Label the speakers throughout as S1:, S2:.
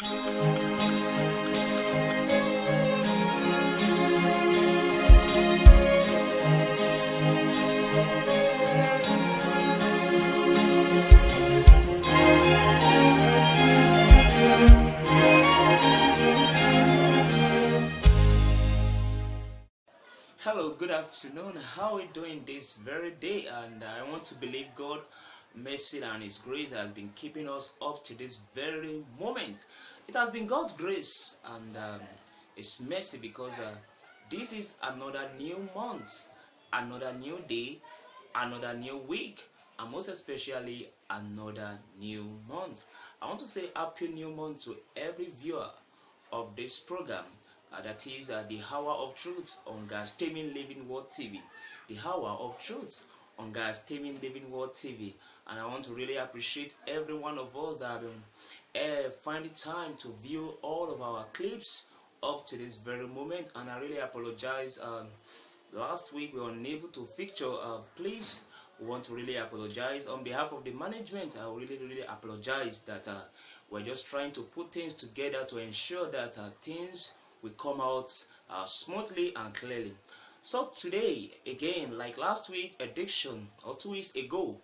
S1: Hello, good afternoon. How are you doing this very day? And I want to believe God, mercy, and His grace has been keeping us up to this very moment. It has been God's grace and His mercy because this is another new month, another new day, another new week, and most especially another new month. I want to say Happy New Month to every viewer of this program. That is the Hour of Truth on God's Taming Living Word TV. The Hour of Truth on God's Taming Living Word TV. And I want to really appreciate every one of us that have been finding time to view all of our clips up to this very moment. And I really apologize. Last week we were unable to feature. Please, we want to really apologize on behalf of the management. I really apologize that we're just trying to put things together to ensure that things will come out smoothly and clearly. So today, again, like last week, addiction, or 2 weeks ago,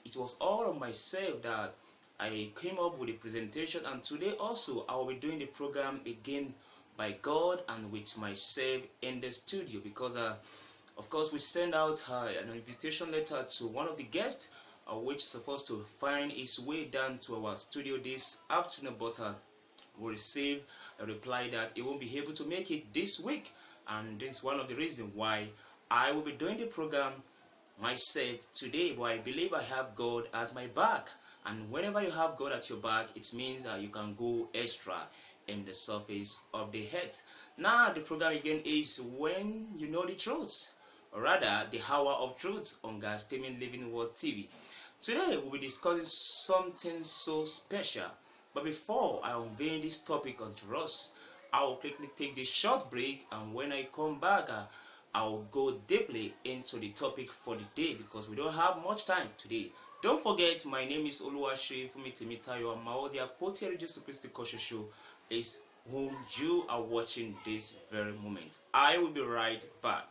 S1: it was all on myself that I came up with a presentation, and today also I will be doing the program again by God and with myself in the studio because of course we send out an invitation letter to one of the guests which is supposed to find his way down to our studio this afternoon, but will receive a reply that he won't be able to make it this week, and this is one of the reasons why I will be doing the program myself today. But I believe I have God at my back, and whenever you have God at your back, it means you can go extra in the surface of the earth. Now the program again is When You Know the Truth, or rather the Hour of Truth on God's Taming Living Word TV. Today we'll be discussing something so special. But before I unveil this topic unto us, I will quickly take this short break, and when I come back, I will go deeply into the topic for the day because we don't have much time today. Don't forget, my name is Oluwaseyi Fumitemitayo, and my audio Poti Reduce Christi Kosher Show is whom you are watching this very moment. I will be right back.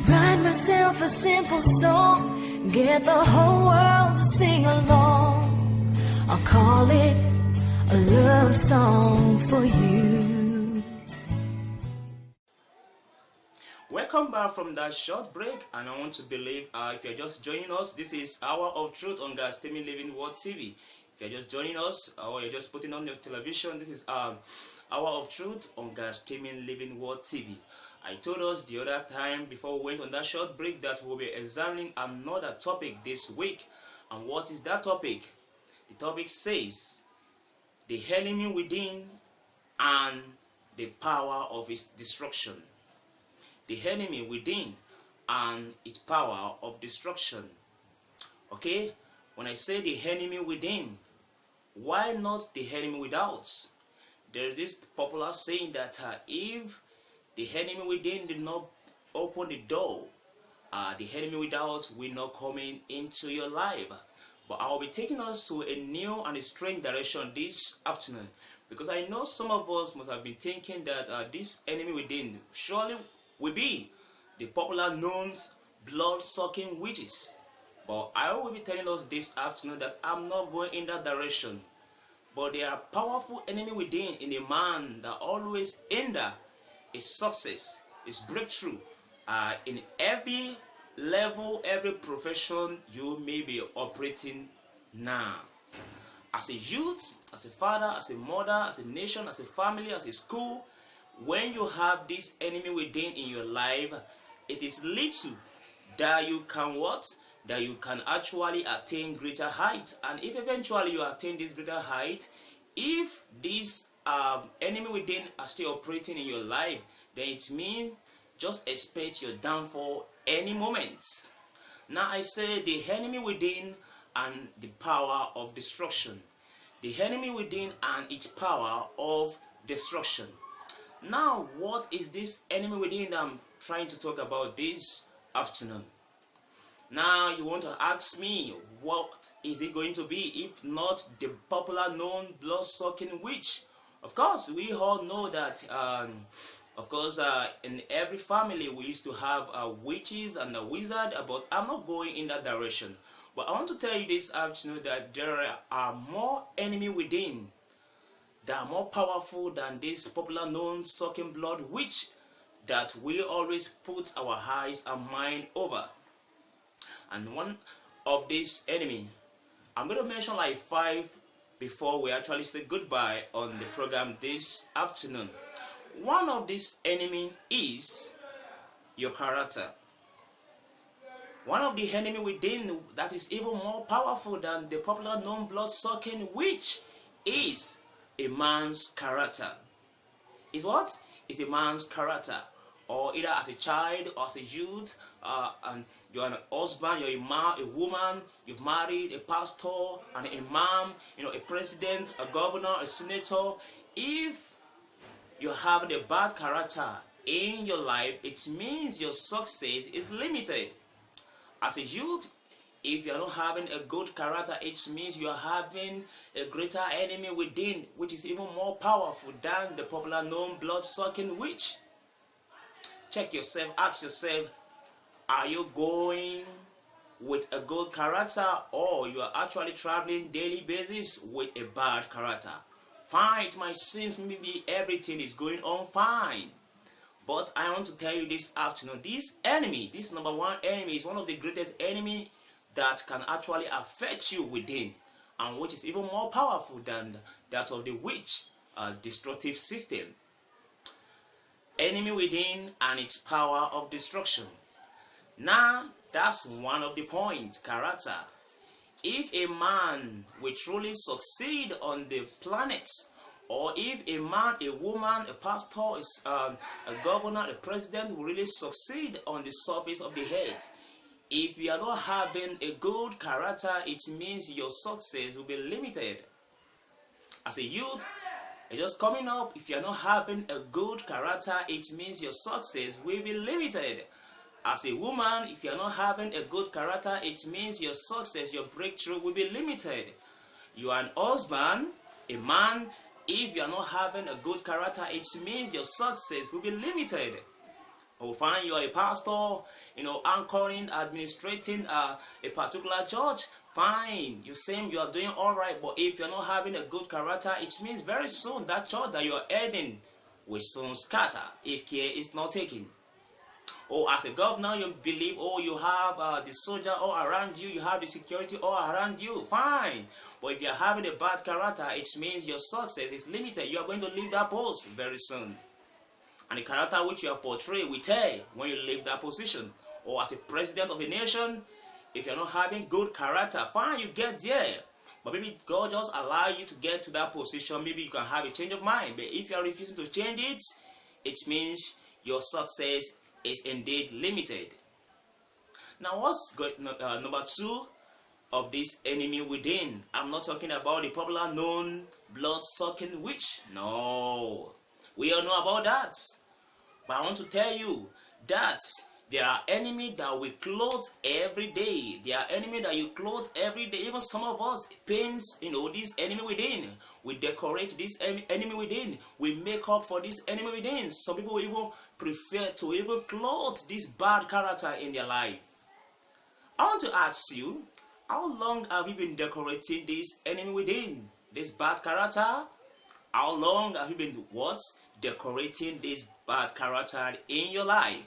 S2: Write myself a simple song, get the whole world to sing along. I'll call it a love song for you.
S1: Welcome back from that short break, and I want to believe if you're just joining us, this is Hour of Truth on God's Taming Living Word TV. If you're just joining us or you're just putting on your television, this is Hour of Truth on God's Taming Living Word TV. I told us the other time before we went on that short break that we'll be examining another topic this week. And what is that topic? The topic says the enemy within and the power of its destruction. The enemy within and its power of destruction. Okay? When I say the enemy within, why not the enemy without? There is this popular saying that if the enemy within did not open the door, the enemy without will not come into your life. But I will be taking us to a new and a strange direction this afternoon, because I know some of us must have been thinking that this enemy within surely will be the popular known blood-sucking witches. But I will be telling us this afternoon that I'm not going in that direction. But there are powerful enemy within in a man that always hinder his success, his breakthrough in every level, every profession you may be operating now. As a youth, as a father, as a mother, as a nation, as a family, as a school, when you have this enemy within in your life, it is little that you can what? That you can actually attain greater height. And if eventually you attain this greater height, if this enemy within are still operating in your life, then it means just expect your downfall any moment. Now I say the enemy within and the power of destruction. The enemy within and its power of destruction. Now, what is this enemy within that I'm trying to talk about this afternoon? Now you want to ask me, what is it going to be if not the popular known blood-sucking witch? Of course, we all know that. Of course, in every family we used to have witches and a wizard, but I'm not going in that direction. But I want to tell you this afternoon that there are more enemy within that are more powerful than this popular known sucking blood witch that we always put our eyes and mind over. And one of these enemy, I'm going to mention like 5 before we actually say goodbye on the program this afternoon. One of these enemy is your character. One of the enemy within that is even more powerful than the popular known blood-sucking witch is a man's character. Is what? Is a man's character. Or either as a child or as a youth, and you're an husband, you're a woman, you've married a pastor, an imam, a president, a governor, a senator. If you're having a bad character in your life, it means your success is limited. As a youth, if you're not having a good character, it means you're having a greater enemy within, which is even more powerful than the popular known blood-sucking witch. Check yourself, ask yourself, are you going with a good character, or you are actually traveling daily basis with a bad character? Fine, it might seem maybe everything is going on fine. But I want to tell you this afternoon, this enemy, this number one enemy, is one of the greatest enemy that can actually affect you within, and which is even more powerful than that of the witch destructive system. Enemy within and its power of destruction. Now, that's one of the points, character. If a man will truly succeed on the planet, or if a man, a woman, a pastor, a governor, a president will really succeed on the surface of the earth, if you are not having a good character, it means your success will be limited. As a youth, just coming up, if you are not having a good character, it means your success will be limited. As a woman, if you are not having a good character, it means your success, your breakthrough will be limited. You are an husband, a man, if you are not having a good character, it means your success will be limited. Or fine, you are a pastor, anchoring, administrating a particular church. Fine, you say you are doing all right, but if you're not having a good character, it means very soon that church that you are heading will soon scatter if care is not taken. Or as a governor, you believe, you have the soldier all around you, you have the security all around you. Fine, but if you're having a bad character, it means your success is limited. You are going to leave that post very soon. And the character which you are portrayed will tell when you leave that position. Or as a president of a nation, if you're not having good character, fine, you get there. But maybe God just allow you to get to that position. Maybe you can have a change of mind. But if you are refusing to change it, it means your success is indeed limited. Now, what's number 2 of this enemy within? I'm not talking about the popular known blood-sucking witch. No, we all know about that. But I want to tell you that there are enemies that we clothe every day. There are enemies that you clothe every day. Even some of us paints, this enemy within. We decorate this enemy within. We make up for this enemy within. Some people even prefer to even clothe this bad character in their life. I want to ask you, how long have you been decorating this enemy within? This bad character? How long have you been decorating this bad character in your life?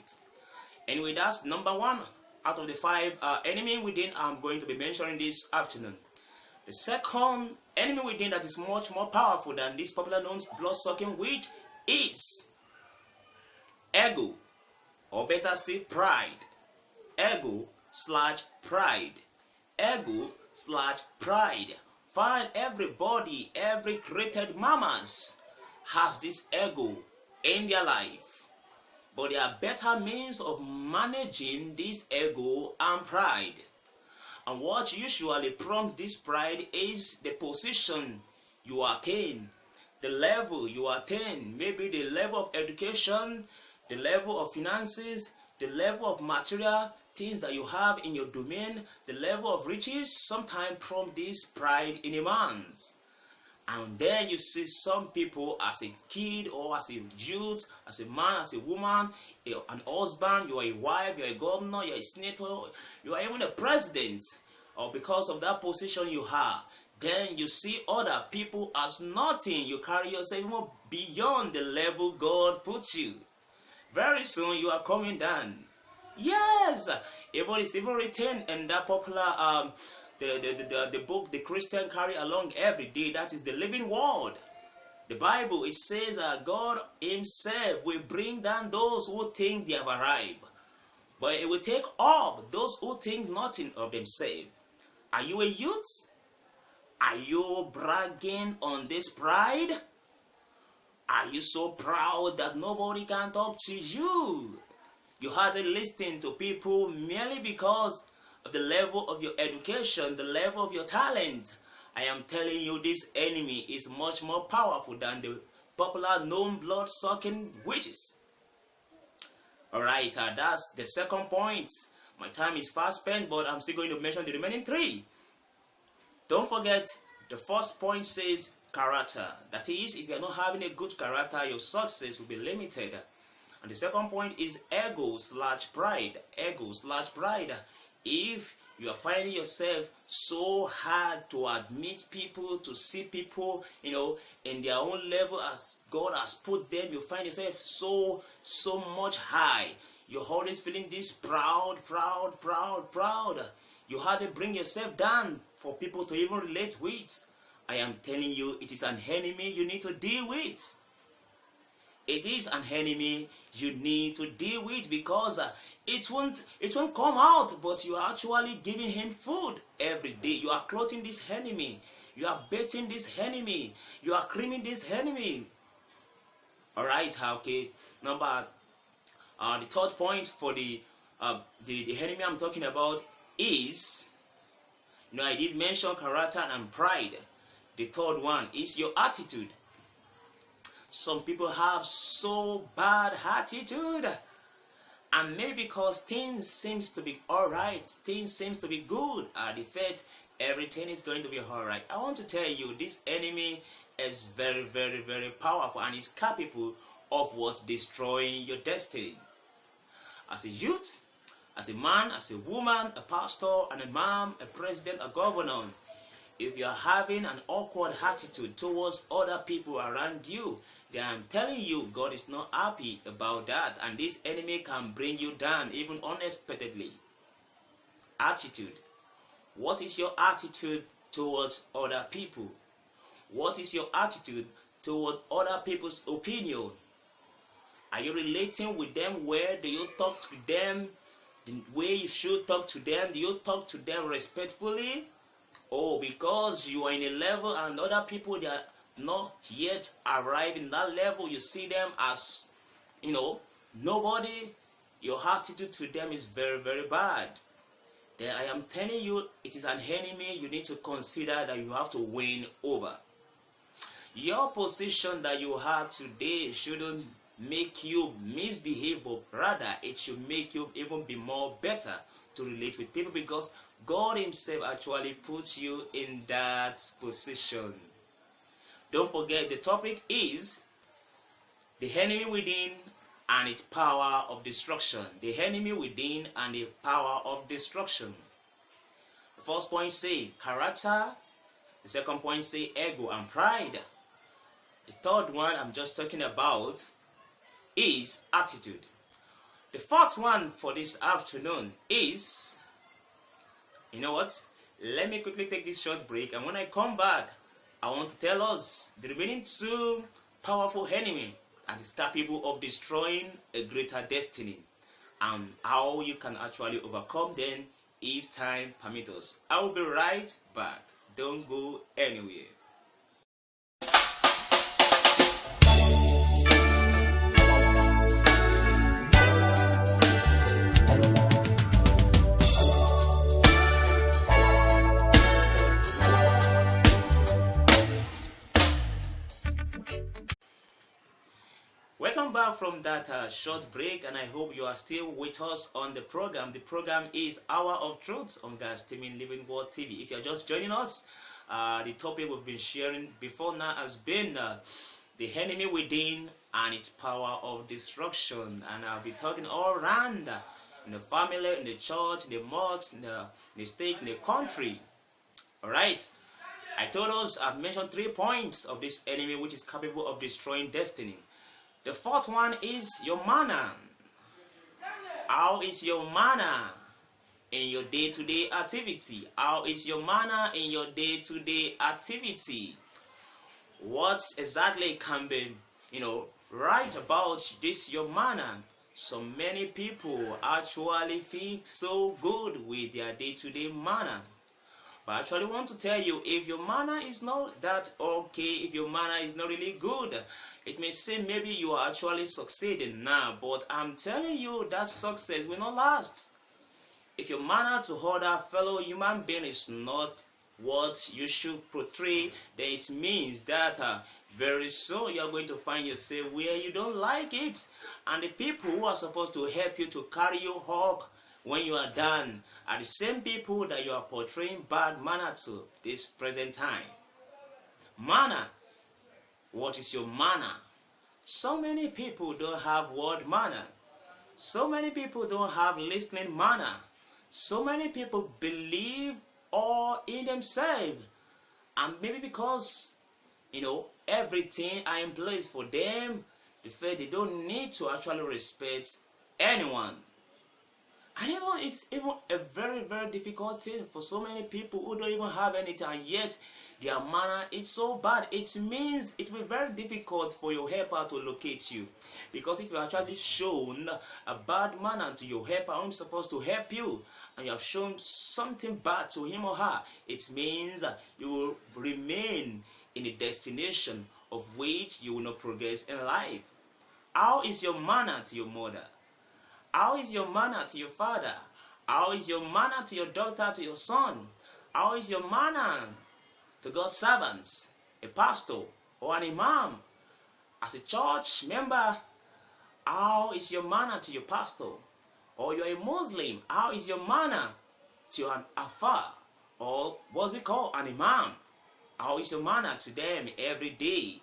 S1: Anyway, that's number 1 out of the 5 enemy within I'm going to be mentioning this afternoon. The second enemy within that is much more powerful than this popular known blood-sucking witch is ego, or better still, pride. Ego/pride. Ego/pride. Find everybody, every created mammals has this ego in their life. But there are better means of managing this ego and pride. And what usually prompts this pride is the position you attain, the level you attain, maybe the level of education, the level of finances, the level of material things that you have in your domain, the level of riches, sometimes from this pride in a man's. And then you see some people as a kid or as a youth, as a man, as a woman, an husband, you are a wife, you are a governor, you are a senator, you are even a president, or because of that position you have, then you see other people as nothing. You carry yourself even beyond the level God puts you. Very soon you are coming down. Yes, it's even written in that popular the book the Christian carry along every day. That is the living word. The Bible, it says that God himself will bring down those who think they have arrived, but it will take up those who think nothing of themselves. Are you a youth? Are you bragging on this pride? Are you so proud that nobody can talk to you? You hardly listen to people merely because of the level of your education, the level of your talent. I am telling you, this enemy is much more powerful than the popular known blood-sucking witches. Alright, that's the second point. My time is fast spent, but I'm still going to mention the remaining three. Don't forget, the first point says character. That is, if you're not having a good character, your success will be limited. And the second point is ego/pride. Ego/pride. If you are finding yourself so hard to admit people, to see people, in their own level as God has put them, you find yourself so much high. You're always feeling this proud. You hardly bring yourself down for people to even relate with. I am telling you, it is an enemy you need to deal with. It is an enemy you need to deal with, because it won't come out, but you are actually giving him food every day. You are clothing this enemy. You are baiting this enemy. You are creaming this enemy. Alright, okay. Number the third point for the enemy I'm talking about is, I did mention character and pride. The third one is your attitude. Some people have so bad attitude, and maybe because things seems to be alright, things seems to be good, the fact everything is going to be alright. I want to tell you, this enemy is very powerful, and is capable of destroying your destiny. As a youth, as a man, as a woman, a pastor, and a mom, a president, a governor, if you are having an awkward attitude towards other people around you, then I'm telling you, God is not happy about that, and this enemy can bring you down even unexpectedly. Attitude. What is your attitude towards other people? What is your attitude towards other people's opinion? Are you relating with them well? Do you talk to them the way you should talk to them? Do you talk to them respectfully? Oh, because you are in a level and other people, they are not yet arrived in that level, you see them as, nobody, your attitude to them is very bad. Then I am telling you, it is an enemy you need to consider that you have to win over. Your position that you have today shouldn't make you misbehave, but rather it should make you even be more better to relate with people, because God himself actually puts you in that position. Don't forget, the topic is the enemy within and its power of destruction. The enemy within and the power of destruction. The first point say character. The second point say ego and pride. The third one I'm just talking about is attitude. The fourth one for this afternoon is, let me quickly take this short break, and when I come back, I want to tell us the remaining two powerful enemies that is capable of destroying a greater destiny, and how you can actually overcome them if time permits us. I will be right back. Don't go anywhere. Welcome back from that short break, and I hope you are still with us on the program. The program is Hour of Truth on God's Streaming Living Word TV. If you're just joining us, the topic we've been sharing before now has been the enemy within and its power of destruction. And I'll be talking all around in the family, in the church, in the mosques, in the state, in the country. All right. I told us I've mentioned 3 points of this enemy which is capable of destroying destiny. The fourth one is your manner. How is your manner in your day-to-day activity? How is your manner in your day-to-day activity? What exactly can be, right about this your manner? So many people actually feel so good with their day-to-day manner. But I actually want to tell you, if your manner is not that okay, if your manner is not really good, it may seem maybe you are actually succeeding now, but I'm telling you that success will not last. If your manner to other fellow human being is not what you should portray, then it means that very soon you are going to find yourself where you don't like it. And the people who are supposed to help you to carry you up when you are done are the same people that you are portraying bad manner to this present time. Manner. What is your manner? So many people don't have word manner. So many people don't have listening manner. So many people believe all in themselves. And maybe because, everything are in place for them, they feel they don't need to actually respect anyone. And it's even a very, very difficult thing for so many people who don't even have anything, and yet their manner is so bad. It means it will be very difficult for your helper to locate you. Because if you actually shown a bad manner to your helper who's supposed to help you, and you have shown something bad to him or her, it means you will remain in a destination of which you will not progress in life. How is your manner to your mother? How is your manner to your father? How is your manner to your daughter, to your son? How is your manner to God's servants, a pastor or an imam? As a church member, how is your manner to your pastor? Or you're a Muslim, how is your manner to an afar? Or what's it called, an imam? How is your manner to them every day?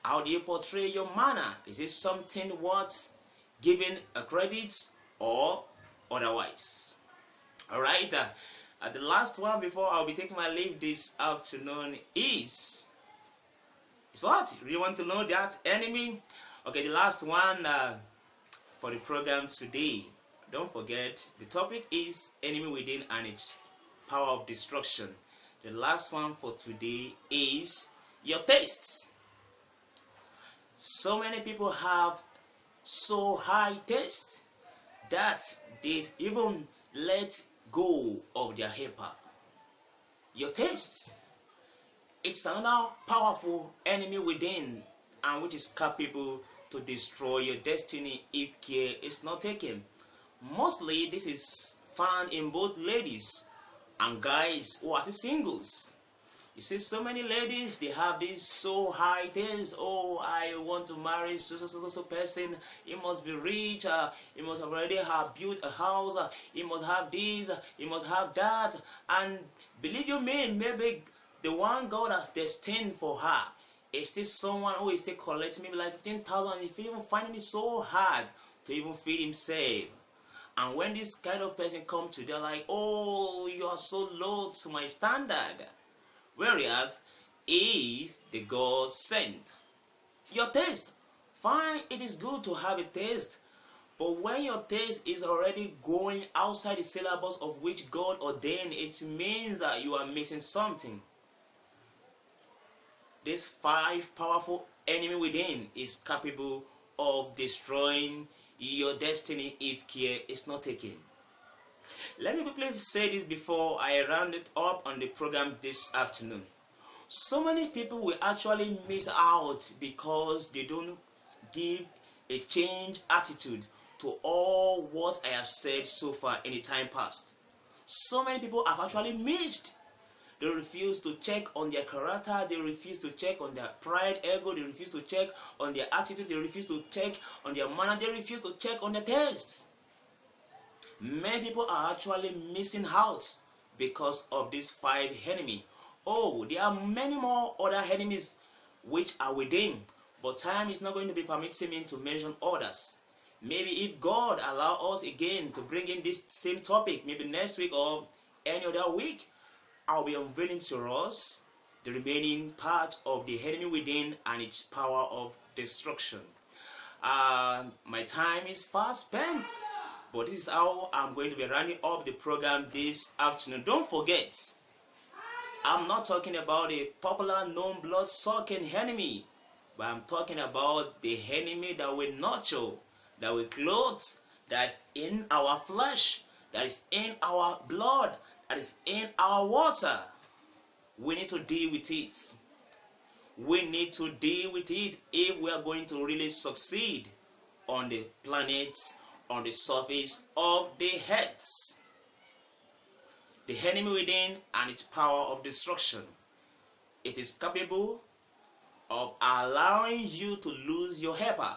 S1: How do you portray your manner? Is it something worth giving a credit or otherwise? All right. The last one before I'll be taking my leave this afternoon is what? You really want to know that enemy? Okay, the last one for the program today. Don't forget, the topic is enemy within and its power of destruction. The last one for today is your tastes. So many people have so high taste that they even let go of their helper. Your taste, it's another powerful enemy within, and which is capable to destroy your destiny if care is not taken. Mostly this is found in both ladies and guys who are singles. You see, so many ladies, they have this so high taste. Oh, I want to marry so person. He must be rich. He must have already have built a house. He must have this. He must have that. And believe you me, maybe the one God has destined for her is still someone who is still collecting maybe like 15,000. If he even finding it so hard to even feed himself. And when this kind of person comes to, they're like, oh, you are so low to my standard. Whereas is the God sent. Your taste, fine, it is good to have a taste, but when your taste is already going outside the syllabus of which God ordained, it means that you are missing something. This 5 powerful enemy within is capable of destroying your destiny if care is not taken. Let me quickly say this before I round it up on the program this afternoon. So many people will actually miss out because they don't give a change attitude to all what I have said so far in the time past. So many people have actually missed They refuse to check on their character. They refuse to check on their pride, ego. They refuse to check on their attitude. They refuse to check on their manner. They refuse to check on their tastes. Many people are actually missing out because of these 5 enemies. Oh, there are many more other enemies which are within, but time is not going to be permitting me to mention others. Maybe if God allow us again to bring in this same topic, maybe next week or any other week, I'll be unveiling to us the remaining part of the enemy within and its power of destruction. My time is fast spent, but this is how I'm going to be running up the program this afternoon. Don't forget, I'm not talking about a popular known blood-sucking enemy, but I'm talking about the enemy that we nurture, that we clothe, that is in our flesh, that is in our blood, that is in our water. We need to deal with it. We need to deal with it if we are going to really succeed on the planet, on the surface of the earth. The enemy within and its power of destruction. It is capable of allowing you to lose your helper.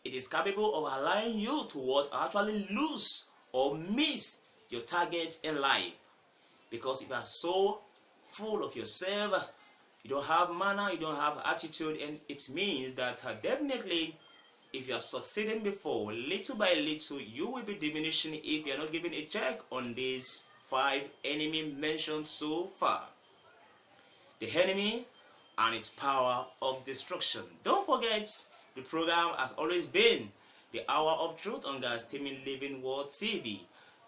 S1: It is capable of allowing you to actually lose or miss your target in life. Because if you are so full of yourself, you don't have manner, you don't have attitude, and it means that definitely if you are succeeding before, little by little, you will be diminishing if you are not giving a check on these 5 enemies mentioned so far. The enemy and its power of destruction. Don't forget, the program has always been the hour of truth on God's Teaming Living Word TV.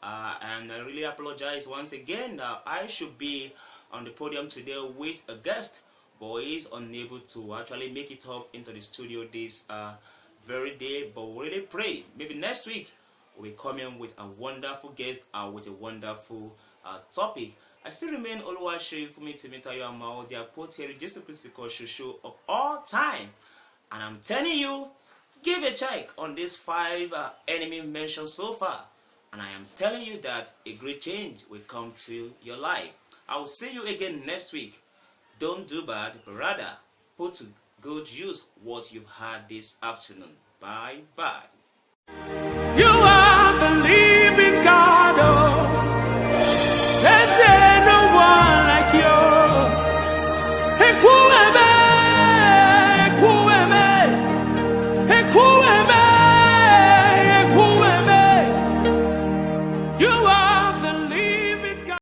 S1: And I really apologize once again that I should be on the podium today with a guest, but he is unable to actually make it up into the studio this very day. But we really pray maybe next week we'll be coming with a wonderful guest with a wonderful topic. I still remain Oluwaseyi for me to meet you among the Apoteri Jesus Christ show of all time. And I'm telling you, give a check on these 5 enemies mentioned so far. And I am telling you that a great change will come to your life. I will see you again next week. Don't do bad, but rather put to good use what you've had this afternoon. Bye bye.
S2: You are the leader.